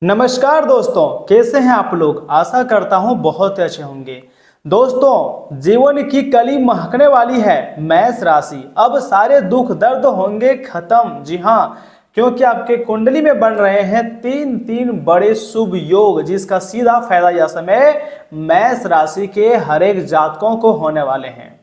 नमस्कार दोस्तों, कैसे हैं आप लोग। आशा करता हूं बहुत अच्छे होंगे। दोस्तों, जीवन की कली महकने वाली है मेष राशि। अब सारे दुख दर्द होंगे खत्म। जी हाँ, क्योंकि आपके कुंडली में बन रहे हैं तीन बड़े शुभ योग, जिसका सीधा फायदा यह समय मेष राशि के हर एक जातकों को होने वाले हैं।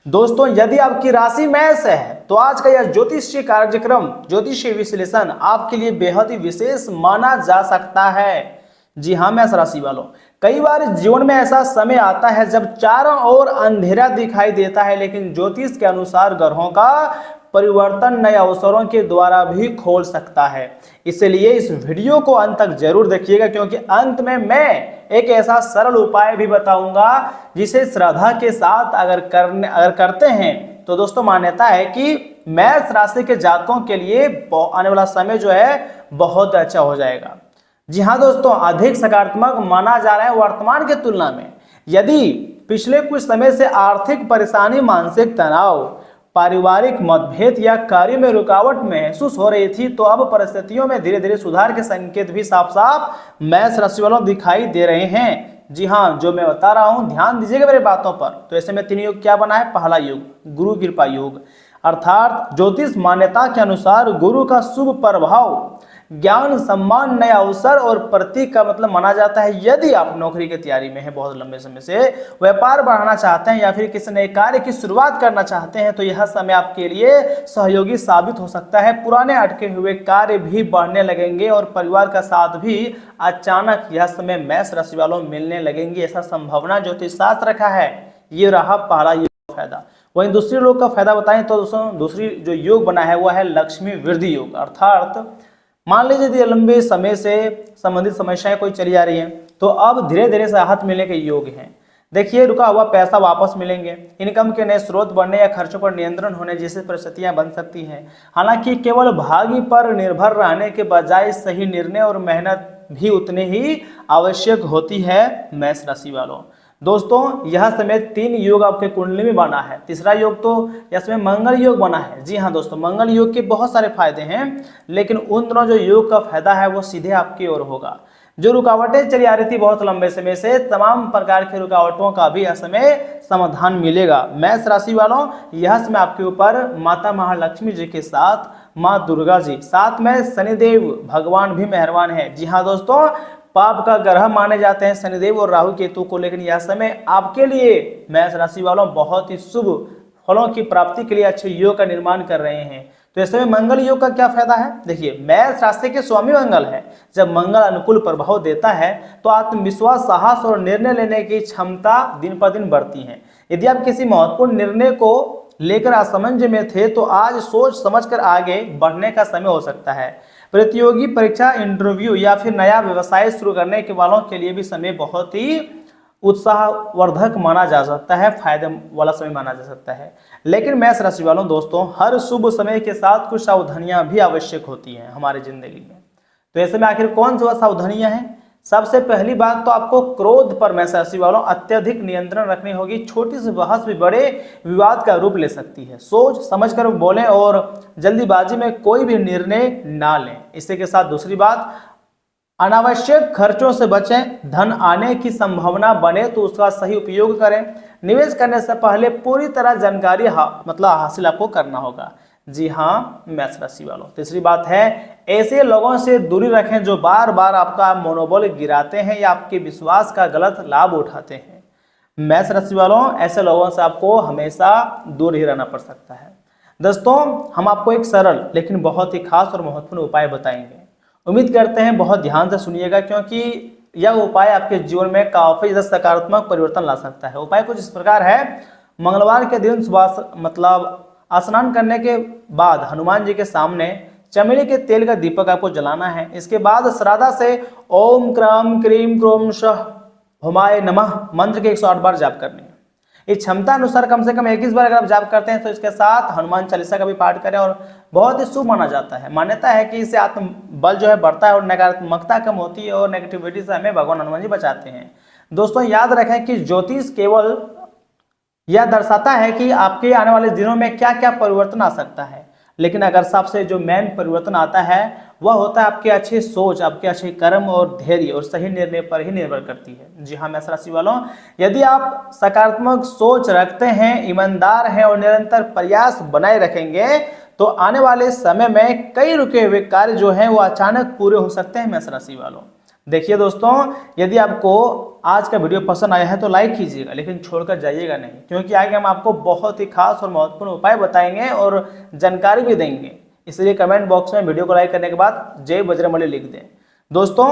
दोस्तों, यदि आपकी राशि मेष है तो आज का यह ज्योतिषीय कार्यक्रम, ज्योतिषीय विश्लेषण आपके लिए बेहद ही विशेष माना जा सकता है। जी हाँ मेष राशि वालों, कई बार जीवन में ऐसा समय आता है जब चारों ओर अंधेरा दिखाई देता है, लेकिन ज्योतिष के अनुसार ग्रहों का परिवर्तन नए अवसरों के द्वारा भी खोल सकता है। इसलिए इस वीडियो को अंत तक जरूर देखिएगा, क्योंकि अंत में मैं एक ऐसा सरल उपाय भी बताऊंगा जिसे श्रद्धा के साथ अगर करते हैं तो दोस्तों मान्यता है कि मेष राशि के जातकों के लिए आने वाला समय जो है बहुत अच्छा हो जाएगा। जी हाँ दोस्तों, अधिक सकारात्मक माना जा रहा है वर्तमान के तुलना में। यदि पिछले कुछ समय से आर्थिक परेशानी, मानसिक तनाव, पारिवारिक मतभेद या कार्य में रुकावट महसूस हो रही थी, तो अब परिस्थितियों में धीरे धीरे सुधार के संकेत भी साफ साफ मेष राशि वालों दिखाई दे रहे हैं। जी हाँ, जो मैं बता रहा हूं ध्यान दीजिएगा मेरे बातों पर। तो ऐसे में तीन योग क्या बना है। पहला योग गुरु कृपा योग, अर्थात ज्योतिष मान्यता के अनुसार गुरु का शुभ प्रभाव ज्ञान, सम्मान, नए अवसर और प्रतीक का मतलब माना जाता है। यदि आप नौकरी की तैयारी में हैं, बहुत लंबे समय से व्यापार बढ़ाना चाहते हैं या फिर किसी नए कार्य की शुरुआत करना चाहते हैं, तो यह समय आपके लिए सहयोगी साबित हो सकता है। पुराने अटके हुए कार्य भी बढ़ने लगेंगे और परिवार का साथ भी अचानक यह समय मेष राशि वालों मिलने लगेंगे, ऐसा संभावना ज्योतिष शास्त्र रखा है। ये रहा पहला योग फायदा। वहीं दूसरे लोग का फायदा बताएं तो दोस्तों, दूसरी जो योग बना है वह है लक्ष्मी वृद्धि योग, अर्थात मान लीजिए यदि लंबे समय से संबंधित समस्याएं कोई चली आ रही हैं, तो अब धीरे धीरे राहत मिलने के योग हैं। देखिए, रुका हुआ पैसा वापस मिलेंगे, इनकम के नए स्रोत बढ़ने या खर्चों पर नियंत्रण होने जैसी परिस्थितियां बन सकती हैं। हालांकि केवल भाग्य पर निर्भर रहने के बजाय सही निर्णय और मेहनत भी उतने ही आवश्यक होती है मेष राशि वालों। दोस्तों, यह समय तीन योग आपके कुंडली में बना है। तीसरा योग तो इसमें मंगल योग बना है। जी हाँ दोस्तों, मंगल योग के बहुत सारे फायदे हैं, लेकिन उन दोनों जो योग का फायदा है वो सीधे आपकी ओर होगा। जो रुकावटें चली आ रही थी बहुत लंबे समय से, तमाम प्रकार की रुकावटों का भी यह समय समाधान मिलेगा। मेष राशि वालों, यह समय आपके ऊपर माता महालक्ष्मी जी के साथ माँ दुर्गा जी, साथ में शनिदेव भगवान भी मेहरबान है। जी हाँ दोस्तों, पाप का ग्रह माने जाते हैं शनिदेव और राहु केतु को, लेकिन यह समय आपके लिए मेष राशि वालों बहुत ही शुभ फलों की प्राप्ति के लिए अच्छे योग का निर्माण कर रहे हैं। तो इस समय मंगल योग का क्या फायदा है। देखिए, मेष राशि के स्वामी मंगल है। जब मंगल अनुकूल प्रभाव देता है तो आत्मविश्वास, साहस और निर्णय लेने की क्षमता दिन पर दिन बढ़ती है। यदि आप किसी महत्वपूर्ण निर्णय को लेकर असमंजस में थे, तो आज सोच समझकर आगे बढ़ने का समय हो सकता है। प्रतियोगी परीक्षा, इंटरव्यू या फिर नया व्यवसाय शुरू करने के वालों के लिए भी समय बहुत ही उत्साहवर्धक माना जा सकता है, फायदे वाला समय माना जा सकता है। लेकिन मेष राशि वालों दोस्तों, हर शुभ समय के साथ कुछ सावधानियां भी आवश्यक होती हैं हमारी जिंदगी में। तो ऐसे में आखिर कौन सी वह सावधानियां हैं। सबसे पहली बात तो आपको क्रोध पर मेष राशि वालों अत्यधिक नियंत्रण रखनी होगी। छोटी सी बहस भी बड़े विवाद का रूप ले सकती है। सोच समझकर बोलें और जल्दीबाजी में कोई भी निर्णय ना लें। इसी के साथ दूसरी बात, अनावश्यक खर्चों से बचें। धन आने की संभावना बने तो उसका सही उपयोग करें। निवेश करने से पहले पूरी तरह जानकारी हासिल आपको करना होगा। जी हाँ मेष राशि वालों, तीसरी बात है, ऐसे लोगों से दूरी रखें जो बार बार आपका मनोबल गिराते हैं या आपके विश्वास का गलत लाभ उठाते हैं। मेष राशि वालों, ऐसे लोगों से आपको हमेशा दूर ही रहना पड़ सकता है। दोस्तों, हम आपको एक सरल लेकिन बहुत ही खास और महत्वपूर्ण उपाय बताएंगे। उम्मीद करते हैं बहुत ध्यान से सुनिएगा, क्योंकि यह उपाय आपके जीवन में काफी ज्यादा सकारात्मक परिवर्तन ला सकता है। उपाय कुछ इस प्रकार है। मंगलवार के दिन सुबह स्नान करने के बाद हनुमान जी के सामने चमेली के तेल का दीपक आपको जलाना है। इसके बाद श्रद्धा से ओम क्रम क्रीम क्रोम शह हुमाय नमः मंत्र के 108 बार जाप करने हैं। इस क्षमता अनुसार कम से कम 21 बार अगर आप जाप करते हैं तो इसके साथ हनुमान चालीसा का भी पाठ करें और बहुत ही शुभ माना जाता है। मान्यता है कि इससे आत्म बल जो है बढ़ता है और नकारात्मकता कम होती है और नेगेटिविटी से हमें भगवान हनुमान जी बचाते हैं। दोस्तों, याद रखें कि ज्योतिष केवल यह दर्शाता है कि आपके आने वाले दिनों में क्या क्या परिवर्तन आ सकता है, लेकिन अगर सबसे जो मेन परिवर्तन आता है वह होता है आपकी अच्छी सोच, आपके अच्छे कर्म और धैर्य और सही निर्णय पर ही निर्भर करती है। जी हाँ मेष राशि वालों, यदि आप सकारात्मक सोच रखते हैं, ईमानदार हैं और निरंतर प्रयास बनाए रखेंगे तो आने वाले समय में कई रुके हुए कार्य जो हैं वो अचानक पूरे हो सकते हैं मेष राशि वालों। देखिए दोस्तों, यदि आपको आज का वीडियो पसंद आया है तो लाइक कीजिएगा, लेकिन छोड़कर जाइएगा नहीं, क्योंकि आगे हम आपको बहुत ही खास और महत्वपूर्ण उपाय बताएंगे और जानकारी भी देंगे। इसलिए कमेंट बॉक्स में वीडियो को लाइक करने के बाद जय बजरंगबली लिख दें। दोस्तों,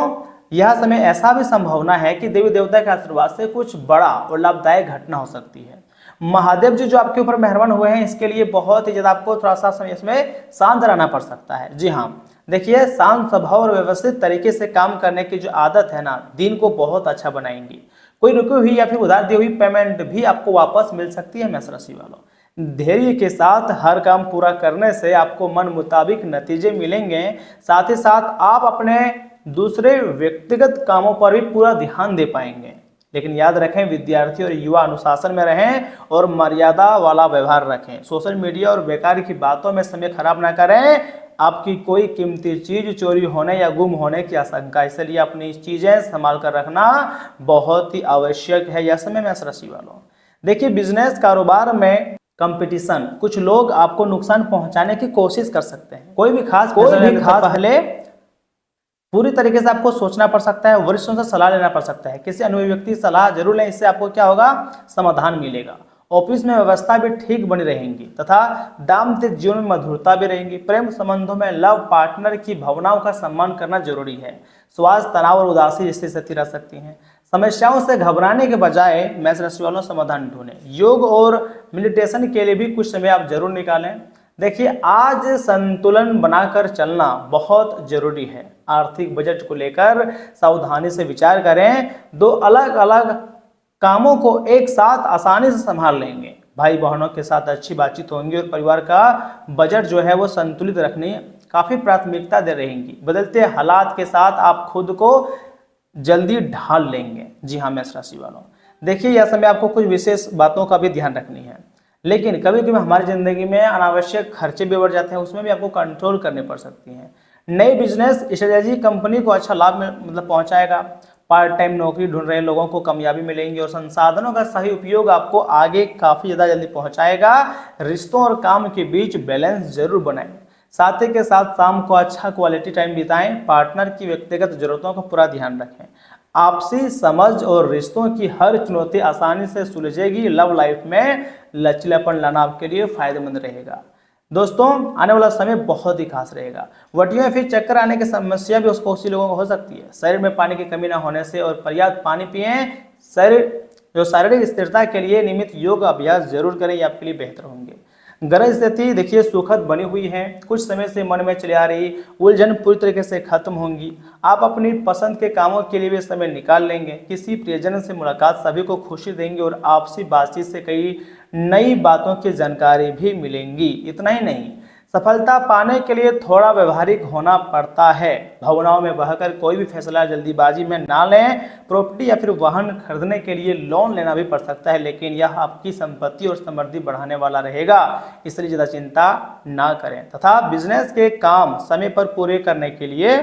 यह समय ऐसा भी संभावना है कि देवी देवता के आशीर्वाद से कुछ बड़ा और लाभदायक घटना हो सकती है। महादेव जी जो आपके ऊपर मेहरबान हुए हैं, इसके लिए बहुत ही ज्यादा आपको थोड़ा सा समय इसमें शांत रहना पड़ सकता है। जी हाँ, देखिए, शांत स्वभाव और व्यवस्थित तरीके से काम करने की जो आदत है ना, दिन को बहुत अच्छा बनाएंगी। कोई रुकी हुई या फिर उधार दी हुई पेमेंट भी आपको वापस मिल सकती है मेष राशि वालों। धैर्य के साथ हर काम पूरा करने से आपको मन मुताबिक नतीजे मिलेंगे। साथ ही साथ आप अपने दूसरे व्यक्तिगत कामों पर भी पूरा ध्यान दे पाएंगे। लेकिन याद रखें, विद्यार्थी और युवा अनुशासन में रहें और मर्यादा वाला व्यवहार रखें। सोशल मीडिया और बेकार की बातों में समय खराब ना करें। आपकी कोई कीमती चीज चोरी होने या गुम होने की आशंका, इसलिए अपनी चीजें संभाल कर रखना बहुत ही आवश्यक है यह समय मेष राशि वालों। देखिए, बिजनेस कारोबार में कंपटीशन, कुछ लोग आपको नुकसान पहुंचाने की कोशिश कर सकते हैं। कोई भी खास पहले पूरी तरीके से आपको सोचना पड़ सकता है, वरिष्ठों से सलाह लेना पड़ सकता है। किसी अनुभवी व्यक्ति की सलाह जरूर लें, इससे आपको क्या होगा, समाधान मिलेगा। ऑफिस में व्यवस्था भी ठीक बनी रहेंगी तथा दाम्पत्य जीवन में मधुरता भी रहेंगी। प्रेम संबंधों में लव पार्टनर की भावनाओं का सम्मान करना जरूरी है। स्वास्थ्य, तनाव और उदासी जैसी स्थिति रह सकती है। समस्याओं से घबराने के बजाय मेष राशि वालों समाधान ढूंढें। योग और मेडिटेशन के लिए भी कुछ समय आप जरूर निकालें। देखिए, आज संतुलन बनाकर चलना बहुत जरूरी है। आर्थिक बजट को लेकर सावधानी से विचार करें। दो अलग अलग कामों को एक साथ आसानी से संभाल लेंगे। भाई बहनों के साथ अच्छी बातचीत होंगी और परिवार का बजट जो है वो संतुलित रखने काफी प्राथमिकता दे रहेंगी। बदलते हालात के साथ आप खुद को जल्दी ढाल लेंगे। जी हाँ मेष राशि वालों, देखिए, यह समय आपको कुछ विशेष बातों का भी ध्यान रखनी है। लेकिन कभी कभी हमारी जिंदगी में अनावश्यक खर्चे भी बढ़ जाते हैं, उसमें भी आपको कंट्रोल करने पड़ सकती हैं। नई बिजनेस स्ट्रेटेजी कंपनी को अच्छा लाभ पहुंचाएगा। पार्ट टाइम नौकरी ढूंढ रहे लोगों को कामयाबी मिलेंगी और संसाधनों का सही उपयोग आपको आगे काफी ज्यादा जल्दी पहुंचाएगा। रिश्तों और काम के बीच बैलेंस जरूर बनाएं। साथी के साथ शाम को अच्छा क्वालिटी टाइम बिताएं। पार्टनर की व्यक्तिगत जरूरतों का पूरा ध्यान रखें। आपसी समझ और रिश्तों की हर चुनौती आसानी से सुलझेगी। लव लाइफ में लचीलापन लाना आपके लिए फायदेमंद रहेगा। दोस्तों, आने वाला समय बहुत ही खास रहेगा। वटियों या फिर चक्कर आने की समस्या भी उसको उसी लोगों को हो सकती है। शरीर में पानी की कमी न होने से और पर्याप्त पानी पिएं। शारीरिक स्थिरता के लिए नियमित योग अभ्यास जरूर करें, ये आपके लिए बेहतर होंगे। ग्रह स्थिति देखिए सुखद बनी हुई है। कुछ समय से मन में चली आ रही उलझन पूरी तरीके से खत्म होंगी। आप अपनी पसंद के कामों के लिए भी समय निकाल लेंगे। किसी प्रियजन से मुलाकात सभी को खुशी देंगी और आपसी बातचीत से कई नई बातों की जानकारी भी मिलेंगी। इतना ही नहीं, सफलता पाने के लिए थोड़ा व्यवहारिक होना पड़ता है। भावनाओं में बहकर कोई भी फैसला जल्दीबाजी में ना लें। प्रॉपर्टी या फिर वाहन खरीदने के लिए लोन लेना भी पड़ सकता है, लेकिन यह आपकी संपत्ति और समृद्धि बढ़ाने वाला रहेगा, इसलिए ज़्यादा चिंता ना करें। तथा बिजनेस के काम समय पर पूरे करने के लिए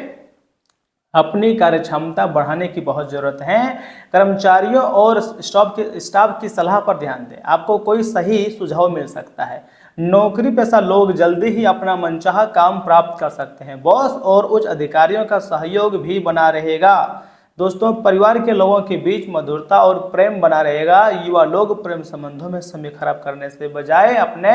अपनी कार्यक्षमता बढ़ाने की बहुत जरूरत है। कर्मचारियों और स्टाफ की सलाह पर ध्यान दें, आपको कोई सही सुझाव मिल सकता है। नौकरी पेशा लोग जल्दी ही अपना मनचाहा काम प्राप्त कर सकते हैं। बॉस और उच्च अधिकारियों का सहयोग भी बना रहेगा। दोस्तों, परिवार के लोगों के बीच मधुरता और प्रेम बना रहेगा। युवा लोग प्रेम संबंधों में समय खराब करने से बजाय अपने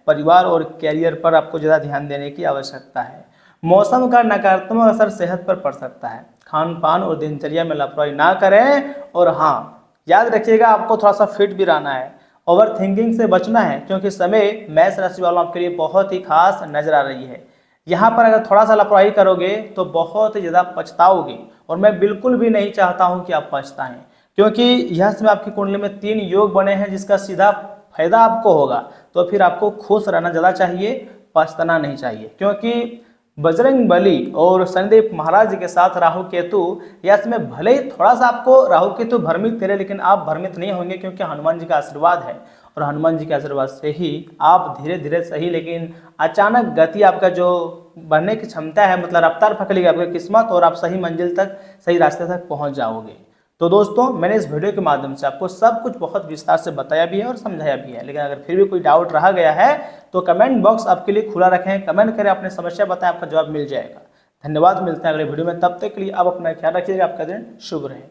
परिवार और कैरियर पर आपको ज़्यादा ध्यान देने की आवश्यकता है। मौसम का नकारात्मक असर सेहत पर पड़ सकता है। खान पान और दिनचर्या में लापरवाही ना करें। और हाँ, याद रखिएगा, आपको थोड़ा सा फिट भी रहना है। ओवर थिंकिंग से बचना है, क्योंकि समय मेष राशि वालों आपके लिए बहुत ही खास नजर आ रही है। यहाँ पर अगर थोड़ा सा लापरवाही करोगे तो बहुत ही ज़्यादा पछताओगे, और मैं बिल्कुल भी नहीं चाहता हूँ कि आप पछताएं, क्योंकि यह समय आपकी कुंडली में 3 योग बने हैं जिसका सीधा फायदा आपको होगा। तो फिर आपको खुश रहना ज़्यादा चाहिए, पछताना नहीं चाहिए। क्योंकि बजरंग बली और शनिदेव महाराज के साथ राहु केतु, या इसमें भले ही थोड़ा सा आपको राहु केतु भ्रमित करे, लेकिन आप भ्रमित नहीं होंगे, क्योंकि हनुमान जी का आशीर्वाद है। और हनुमान जी के आशीर्वाद से ही आप धीरे धीरे सही लेकिन अचानक गति आपका जो बढ़ने की क्षमता है, मतलब रफ्तार पकड़ेगी आपकी किस्मत और आप सही मंजिल तक, सही रास्ते तक पहुंच जाओगे। तो दोस्तों मैंने इस वीडियो के माध्यम से आपको सब कुछ बहुत विस्तार से बताया भी है और समझाया भी है, लेकिन अगर फिर भी कोई डाउट रह गया है तो कमेंट बॉक्स आपके लिए खुला रखें, कमेंट करें, अपनी समस्या बताएं, आपका जवाब मिल जाएगा। धन्यवाद, मिलते हैं अगले वीडियो में, तब तक के लिए आप अपना ख्याल रखिएगा, आपका दिन शुभ रहे।